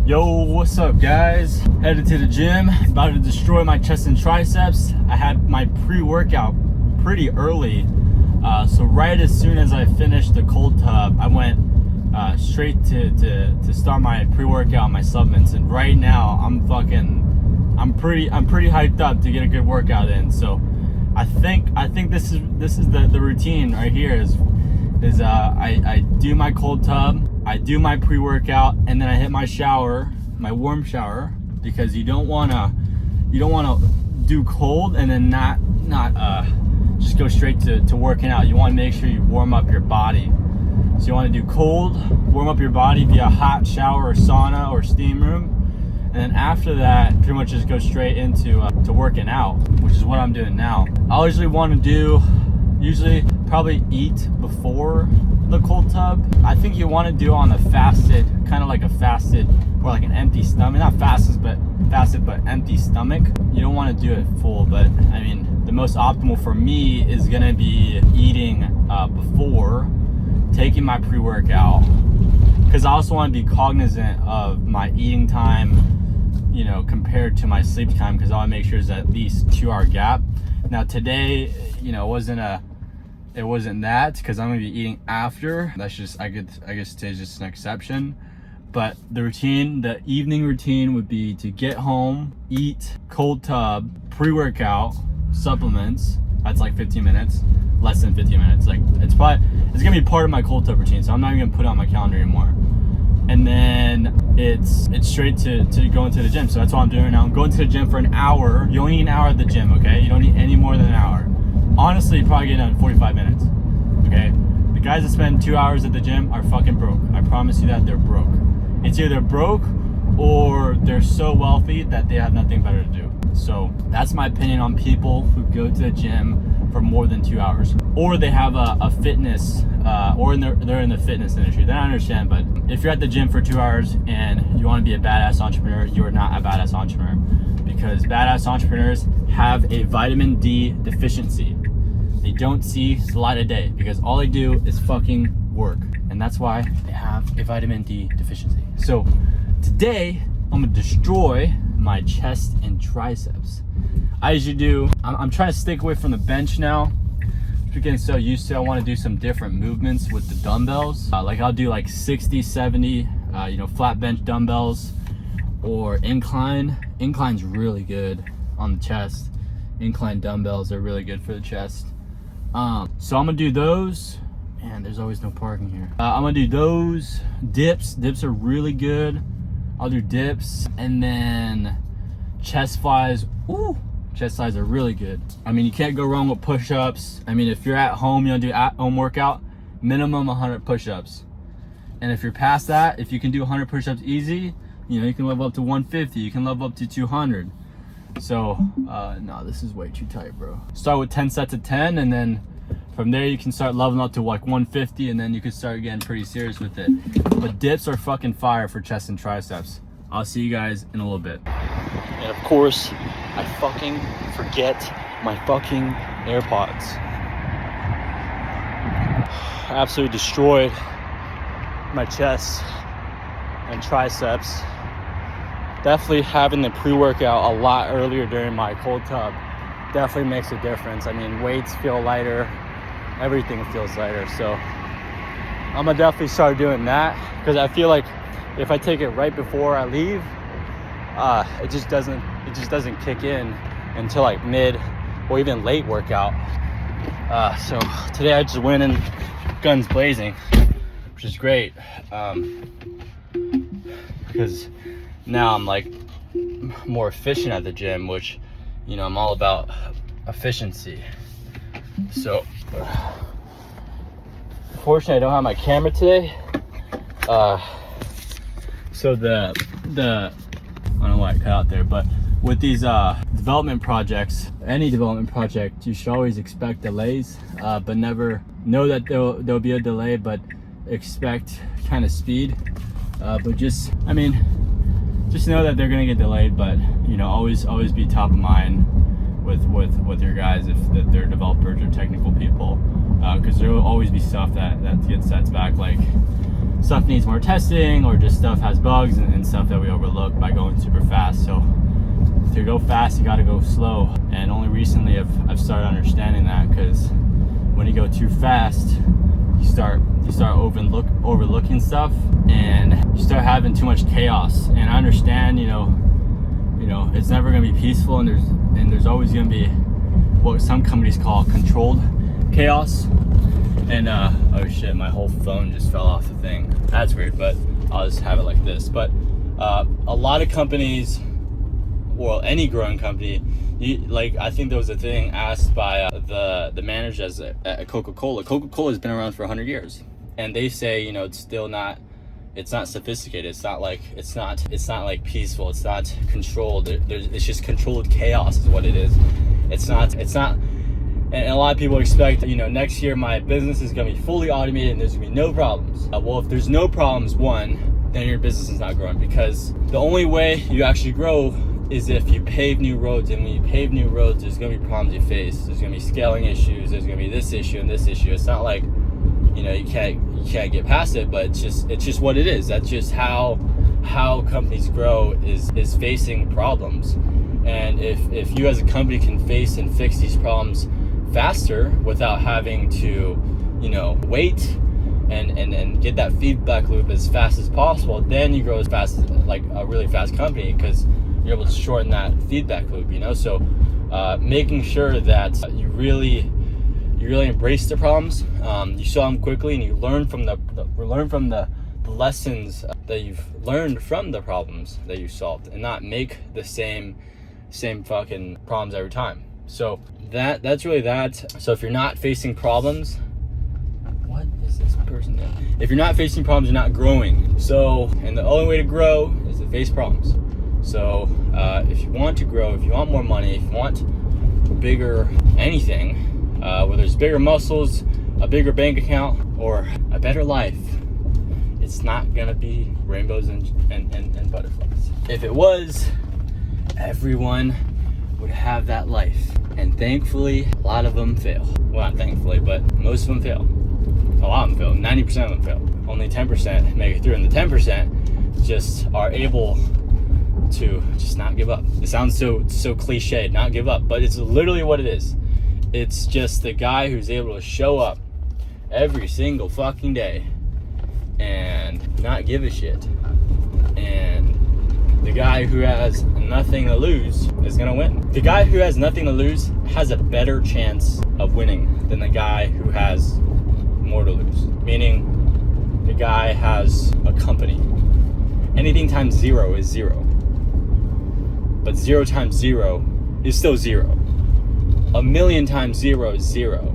Yo, what's up guys? Headed to the gym, about to destroy my chest and triceps. I had my pre-workout pretty early. So right as soon as I finished the cold tub, I went straight to start my pre-workout, my supplements. And right now I'm pretty hyped up to get a good workout in. So I think this is the routine right here is I do my cold tub, I do my pre-workout, and then I hit my shower, my warm shower, because you don't wanna do cold and then not just go straight to working out. You want to make sure you warm up your body. So you want to do cold, warm up your body via hot shower or sauna or steam room, and then after that, pretty much just go straight into to working out, which is what I'm doing now. I usually want to do probably eat before the cold tub. I think you want to do on a fasted, kind of like a fasted or like an empty stomach, not fasted but empty stomach. You don't want to do it full, but I mean the most optimal for me is gonna be eating before, taking my pre-workout, because I also want to be cognizant of my eating time, you know, compared to my sleep time, because I want to make sure there's at least 2-hour gap. Now today, you know, it wasn't that, because I'm gonna be eating after. That's just, I guess today's just an exception. But the evening routine would be to get home, eat, cold tub, pre-workout, supplements. That's like 15 minutes, less than 15 minutes. Like it's gonna be part of my cold tub routine, so I'm not even gonna put it on my calendar anymore. And then it's straight to going to the gym. So that's what I'm doing now. I'm going to the gym for an hour. You only need an hour at the gym, okay? You don't need any more than an hour. Honestly, you probably get done in 45 minutes, okay? The guys that spend 2 hours at the gym are fucking broke. I promise you that, they're broke. It's either broke or they're so wealthy that they have nothing better to do. So that's my opinion on people who go to the gym for more than 2 hours, or they have a fitness, or they're in the fitness industry. Then I understand, but if you're at the gym for 2 hours and you want to be a badass entrepreneur, you're not a badass entrepreneur, because badass entrepreneurs have a vitamin D deficiency. They don't see the light of day because all they do is fucking work, and that's why they have a vitamin D deficiency. So today I'm gonna destroy my chest and triceps. I usually do, I'm trying to stick away from the bench now. I'm getting so used to it. I want to do some different movements with the dumbbells. Like I'll do like 60, 70, flat bench dumbbells, or incline. Incline's really good on the chest. Incline dumbbells are really good for the chest. So I'm gonna do those. Man, there's always no parking here. I'm gonna do those. Dips are really good. I'll do dips, and then chest flies. Ooh, chest flies are really good. I mean, you can't go wrong with push-ups. I mean, if you're at home, you want to do at-home workout, minimum 100 push-ups. And if you're past that, if you can do 100 push-ups easy, you know, you can level up to 150. You can level up to 200. So, no, this is way too tight, bro. Start with 10 sets of 10, and then from there you can start leveling up to like 150, and then you can start getting pretty serious with it. But dips are fucking fire for chest and triceps. I'll see you guys in a little bit. And of course, I fucking forget my fucking AirPods. Absolutely destroyed my chest and triceps. Definitely having the pre-workout a lot earlier during my cold tub definitely makes a difference. I mean, weights feel lighter, everything feels lighter. So I'm gonna definitely start doing that, because I feel like if I take it right before I leave, it just doesn't kick in until like mid or even late workout. So today I just went in guns blazing, which is great, because now I'm like more efficient at the gym, which, you know, I'm all about efficiency. So fortunately I don't have my camera today, so the I don't know why I cut out there, but with these development projects, any development project, you should always expect delays, but never know that there'll be a delay, but expect kind of speed. But just know that they're gonna get delayed, but you know, always be top of mind with your guys if they're developers or technical people, because there will always be stuff that gets sets back. Like stuff needs more testing, or just stuff has bugs and stuff that we overlook by going super fast. So to go fast, you got to go slow. And only recently I've started understanding that, because when you go too fast, you start overlooking stuff, and you start having too much chaos. And I understand, you know, it's never gonna be peaceful, and there's always gonna be what some companies call controlled chaos. And oh shit, my whole phone just fell off the thing. That's weird, but I'll just have it like this. But a lot of companies, well, any growing company, like, I think there was a thing asked by the managers at Coca-Cola. Coca-Cola has been around for 100 years, and they say, you know, it's not sophisticated. It's not like peaceful. It's not controlled. It's just controlled chaos is what it is. It's not. And a lot of people expect, you know, next year my business is gonna be fully automated and there's gonna be no problems. Well, if there's no problems, then your business is not growing, because the only way you actually grow is if you pave new roads. And when you pave new roads, there's gonna be problems you face. There's gonna be scaling issues. There's gonna be this issue and this issue. It's not like, you know, you can't get past it, but it's just what it is. That's just how companies grow, is facing problems. And if you as a company can face and fix these problems faster without having to, you know, wait and get that feedback loop as fast as possible, then you grow as fast as, like, a really fast company, because you're able to shorten that feedback loop, you know. So making sure that you really embrace the problems, you solve them quickly, and you learn from the lessons that you've learned from the problems that you solved, and not make the same fucking problems every time. So that's really that. So if you're not facing problems, what is this person doing? If you're not facing problems, you're not growing. So, and the only way to grow is to face problems. So if you want to grow, if you want more money, if you want bigger anything, whether it's bigger muscles, a bigger bank account, or a better life, it's not gonna be rainbows and butterflies. If it was, everyone would have that life. And thankfully, a lot of them fail. Well, not thankfully, but most of them fail. A lot of them fail. 90% of them fail. Only 10% make it through, and the 10% just are able to just not give up. It sounds so cliched, not give up, but it's literally what it is. It's just the guy who's able to show up every single fucking day and not give a shit. And the guy who has nothing to lose is gonna win. The guy who has nothing to lose has a better chance of winning than the guy who has more to lose. Meaning, the guy has a company. Anything times 0 is 0. But 0 times 0 is still 0. 1,000,000 times 0 is 0.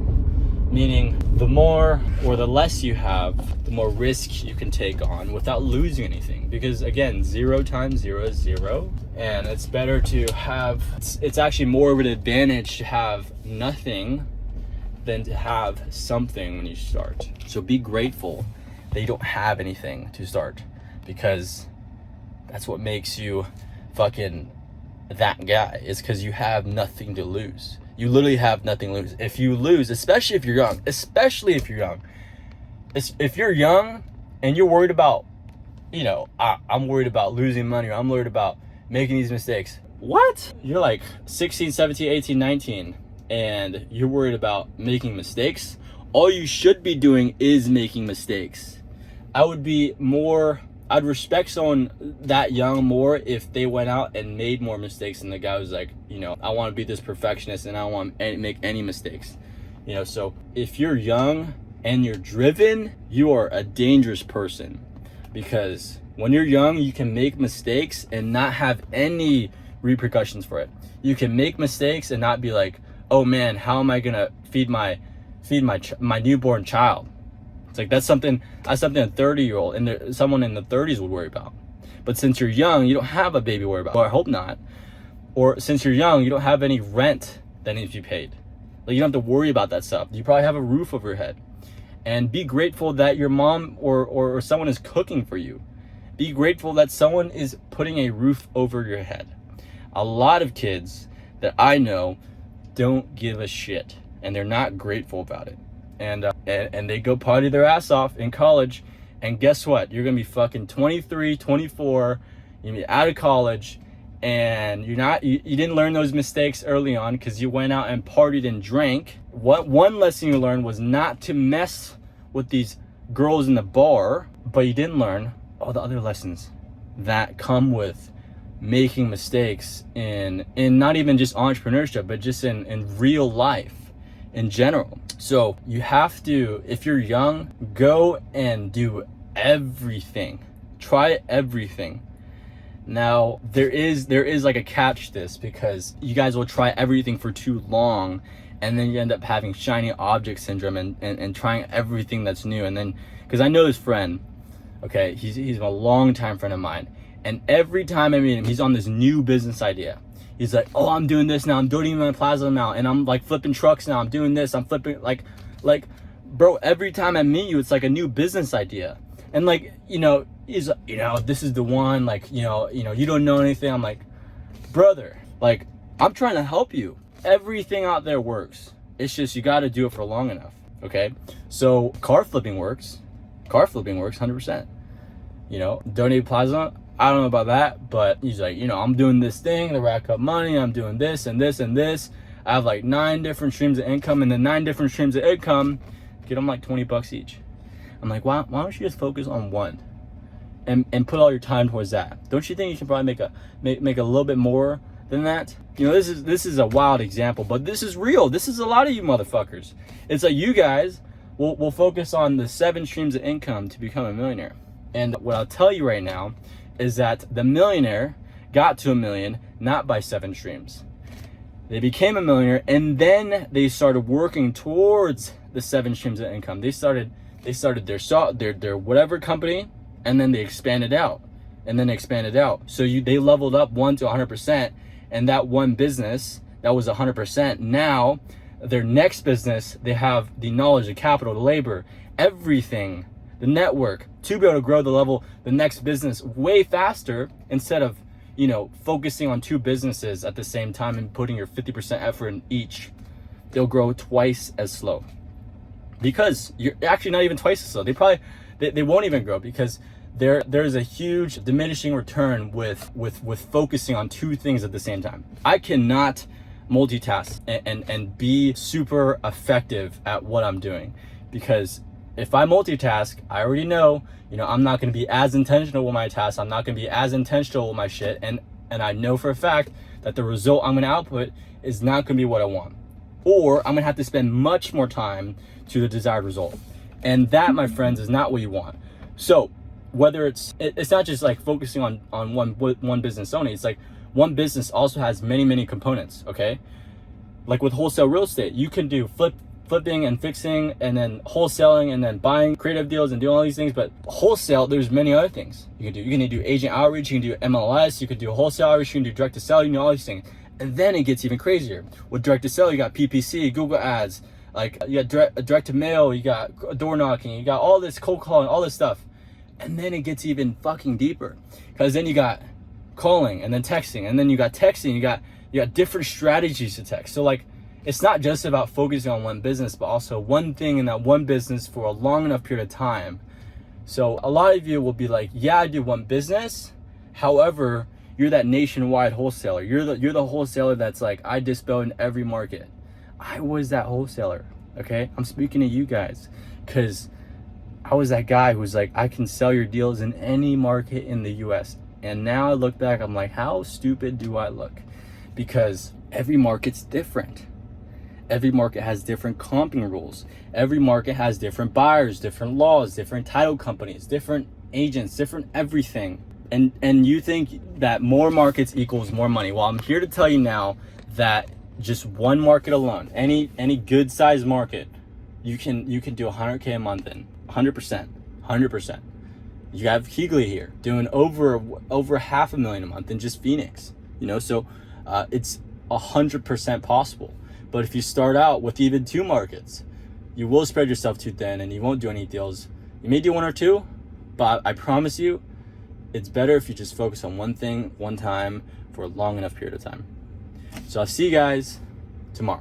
Meaning, the more or the less you have, the more risk you can take on without losing anything. Because again, 0 times 0 is 0. And it's better to have, it's actually more of an advantage to have nothing than to have something when you start. So be grateful that you don't have anything to start, because that's what makes you fucking that guy, is because you have nothing to lose. You literally have nothing to lose. If you lose, especially if you're young, if you're young and you're worried about, you know, I'm worried about losing money, or I'm worried about making these mistakes. What? You're like 16, 17, 18, 19, and you're worried about making mistakes. All you should be doing is making mistakes. I'd respect someone that young more if they went out and made more mistakes than the guy who's like, you know, I want to be this perfectionist and I don't want to make any mistakes. You know, so if you're young and you're driven, you are a dangerous person, because when you're young, you can make mistakes and not have any repercussions for it. You can make mistakes and not be like, oh man, how am I gonna feed my newborn child? It's like that's something a 30-year-old and someone in the 30s would worry about. But since you're young, you don't have a baby to worry about. Or I hope not. Or since you're young, you don't have any rent that needs to be paid. Like, you don't have to worry about that stuff. You probably have a roof over your head. And be grateful that your mom or someone is cooking for you. Be grateful that someone is putting a roof over your head. A lot of kids that I know don't give a shit, and they're not grateful about it. And they go party their ass off in college, And guess what? You're gonna be fucking 23, 24, you're gonna be out of college, and you didn't learn those mistakes early on because you went out and partied and drank. One lesson you learned was not to mess with these girls in the bar, but you didn't learn all the other lessons that come with making mistakes in not even just entrepreneurship, but just in real life in general. So you have to, if you're young, go and do everything. Try everything. Now, there is like a catch to this, because you guys will try everything for too long, and then you end up having shiny object syndrome and trying everything that's new. And then, because I know this friend, okay, he's a long-time friend of mine, and every time I meet him, he's on this new business idea. He's like, oh, I'm doing this now, I'm doing my plaza now, and I'm like flipping trucks now, I'm doing this, I'm flipping, like, bro, every time I meet you, it's like a new business idea. And like, he's, this is the one, like, you don't know anything. I'm like, brother, like, I'm trying to help you. Everything out there works. It's just, you got to do it for long enough. Okay. So car flipping works 100%. Donate Plaza, I don't know about that, but he's like, I'm doing this thing to rack up money. I'm doing this and this and this. I have like 9 different streams of income, and the 9 different streams of income get them like $20 each. I'm like, why don't you just focus on one and put all your time towards that? Don't you think you can probably make a little bit more than that? This is a wild example, but this is real. This is a lot of you motherfuckers. It's like, you guys will focus on the 7 streams of income to become a millionaire. And what I'll tell you right now is that the millionaire got to $1 million not by 7 streams. They became a millionaire, and then they started working towards the 7 streams of income. They started their whatever company, and then they expanded out, So they leveled up 1 to 100%, and that one business that was 100%. Now their next business, they have the knowledge, the capital, the labor, everything, the network to be able to grow the next business way faster, instead of, focusing on 2 businesses at the same time and putting your 50% effort in each. They'll grow twice as slow, because you're actually not even twice as slow. They won't even grow, because there's a huge diminishing return with focusing on 2 things at the same time. I cannot multitask and be super effective at what I'm doing, because if I multitask, I already know, I'm not going to be as intentional with my tasks. I'm not going to be as intentional with my shit. And I know for a fact that the result I'm going to output is not going to be what I want, or I'm going to have to spend much more time to the desired result. And that, my friends, is not what you want. So whether it's not just like focusing on one business only. It's like one business also has many components. Okay. Like with wholesale real estate, you can do flipping and fixing, and then wholesaling, and then buying creative deals and doing all these things. But wholesale, there's many other things you can do. You can do agent outreach, you can do MLS, you could do wholesale outreach, you can do direct to sell, you can do all these things. And then it gets even crazier. With direct to sell, you got PPC, Google ads, like you got direct to mail, you got door knocking, you got all this cold calling, all this stuff. And then it gets even fucking deeper, because then you got calling, and then texting, and then you got texting, you got different strategies to text. So like, it's not just about focusing on one business, but also one thing in that one business for a long enough period of time. So a lot of you will be like, yeah, I do one business. However, you're that nationwide wholesaler. You're the wholesaler that's like, I dispel in every market. I was that wholesaler. Okay. I'm speaking to you guys, because I was that guy who was like, I can sell your deals in any market in the US. And now I look back, I'm like, how stupid do I look? Because every market's different. Every market has different comping rules. Every market has different buyers, different laws, different title companies, different agents, different everything. And you think that more markets equals more money. Well, I'm here to tell you now that just one market alone, any good sized market, you can do 100K a month in 100%. You have Keegley here doing over $500,000 a month in just Phoenix, so it's 100% possible. But if you start out with even 2 markets, you will spread yourself too thin, and you won't do any deals. You may do 1 or 2, but I promise you, it's better if you just focus on one thing, one time, for a long enough period of time. So I'll see you guys tomorrow.